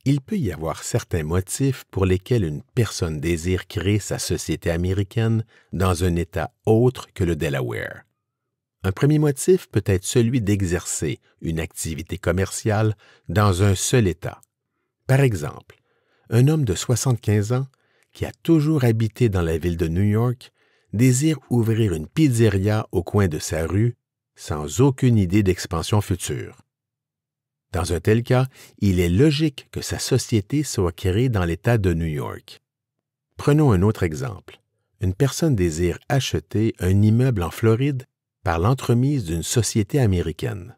Il peut y avoir certains motifs pour lesquels une personne désire créer sa société américaine dans un État autre que le Delaware. Un premier motif peut être celui d'exercer une activité commerciale dans un seul État. Par exemple, un homme de 75 ans qui a toujours habité dans la ville de New York désire ouvrir une pizzeria au coin de sa rue sans aucune idée d'expansion future. Dans un tel cas, il est logique que sa société soit créée dans l'État de New York. Prenons un autre exemple. Une personne désire acheter un immeuble en Floride par l'entremise d'une société américaine.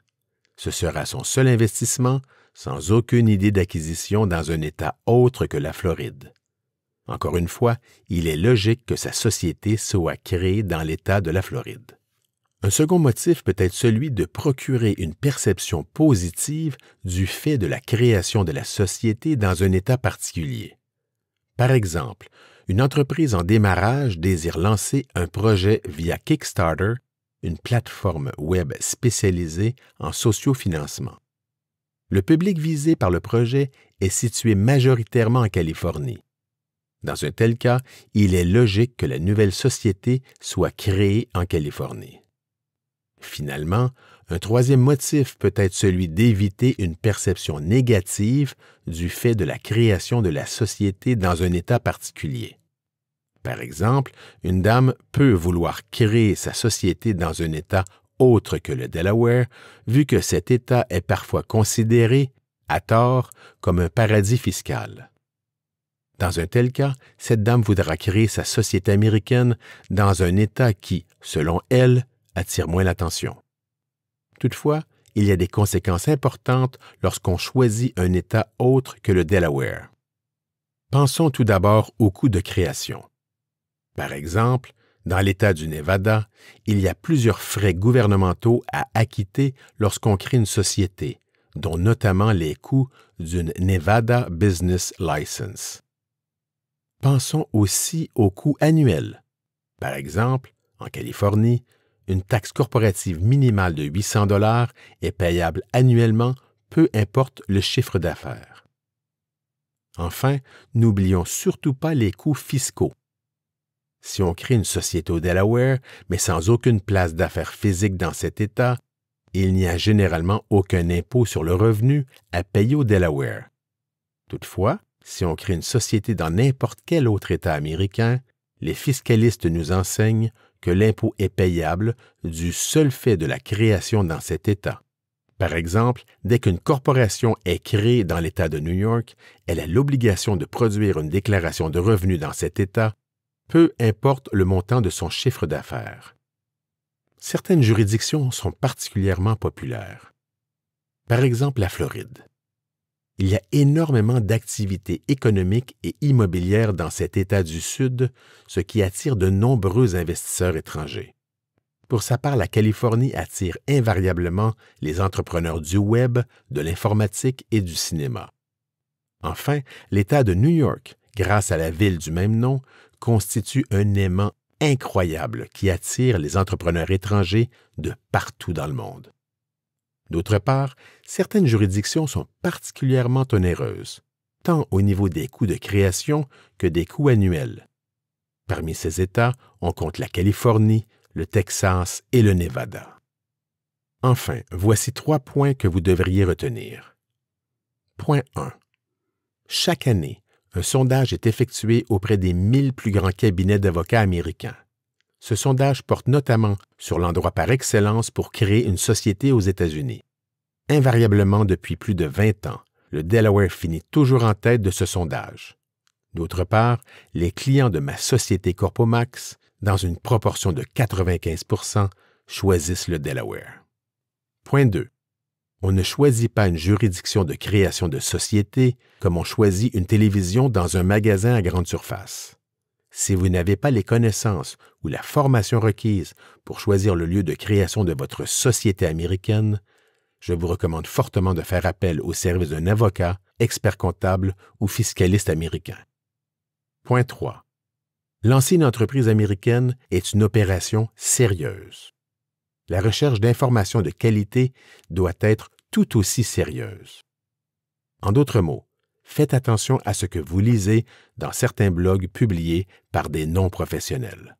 Ce sera son seul investissement, sans aucune idée d'acquisition dans un État autre que la Floride. Encore une fois, il est logique que sa société soit créée dans l'État de la Floride. Un second motif peut être celui de procurer une perception positive du fait de la création de la société dans un État particulier. Par exemple, une entreprise en démarrage désire lancer un projet via Kickstarter, une plateforme web spécialisée en sociofinancement. Le public visé par le projet est situé majoritairement en Californie. Dans un tel cas, il est logique que la nouvelle société soit créée en Californie. Finalement, un troisième motif peut être celui d'éviter une perception négative du fait de la création de la société dans un État particulier. Par exemple, une dame peut vouloir créer sa société dans un État autre que le Delaware, vu que cet État est parfois considéré, à tort, comme un paradis fiscal. Dans un tel cas, cette dame voudra créer sa société américaine dans un État qui, selon elle, attire moins l'attention. Toutefois, il y a des conséquences importantes lorsqu'on choisit un État autre que le Delaware. Pensons tout d'abord au coût de création. Par exemple, dans l'État du Nevada, il y a plusieurs frais gouvernementaux à acquitter lorsqu'on crée une société, dont notamment les coûts d'une Nevada Business License. Pensons aussi aux coûts annuels. Par exemple, en Californie, une taxe corporative minimale de 800 $ est payable annuellement, peu importe le chiffre d'affaires. Enfin, n'oublions surtout pas les coûts fiscaux. Si on crée une société au Delaware, mais sans aucune place d'affaires physique dans cet État, il n'y a généralement aucun impôt sur le revenu à payer au Delaware. Toutefois, si on crée une société dans n'importe quel autre État américain, les fiscalistes nous enseignent que l'impôt est payable du seul fait de la création dans cet État. Par exemple, dès qu'une corporation est créée dans l'État de New York, elle a l'obligation de produire une déclaration de revenus dans cet État, peu importe le montant de son chiffre d'affaires. Certaines juridictions sont particulièrement populaires. Par exemple, la Floride. Il y a énormément d'activités économiques et immobilières dans cet État du Sud, ce qui attire de nombreux investisseurs étrangers. Pour sa part, la Californie attire invariablement les entrepreneurs du web, de l'informatique et du cinéma. Enfin, l'État de New York, grâce à la ville du même nom, constitue un aimant incroyable qui attire les entrepreneurs étrangers de partout dans le monde. D'autre part, certaines juridictions sont particulièrement onéreuses, tant au niveau des coûts de création que des coûts annuels. Parmi ces États, on compte la Californie, le Texas et le Nevada. Enfin, voici 3 points que vous devriez retenir. Point 1. Chaque année, un sondage est effectué auprès des 1000 plus grands cabinets d'avocats américains. Ce sondage porte notamment sur l'endroit par excellence pour créer une société aux États-Unis. Invariablement depuis plus de 20 ans, le Delaware finit toujours en tête de ce sondage. D'autre part, les clients de ma société Corpomax, dans une proportion de 95 %, choisissent le Delaware. Point 2. On ne choisit pas une juridiction de création de société comme on choisit une télévision dans un magasin à grande surface. Si vous n'avez pas les connaissances ou la formation requise pour choisir le lieu de création de votre société américaine, je vous recommande fortement de faire appel au service d'un avocat, expert comptable ou fiscaliste américain. Point 3. Lancer une entreprise américaine est une opération sérieuse. La recherche d'informations de qualité doit être tout aussi sérieuse. En d'autres mots, faites attention à ce que vous lisez dans certains blogs publiés par des non-professionnels.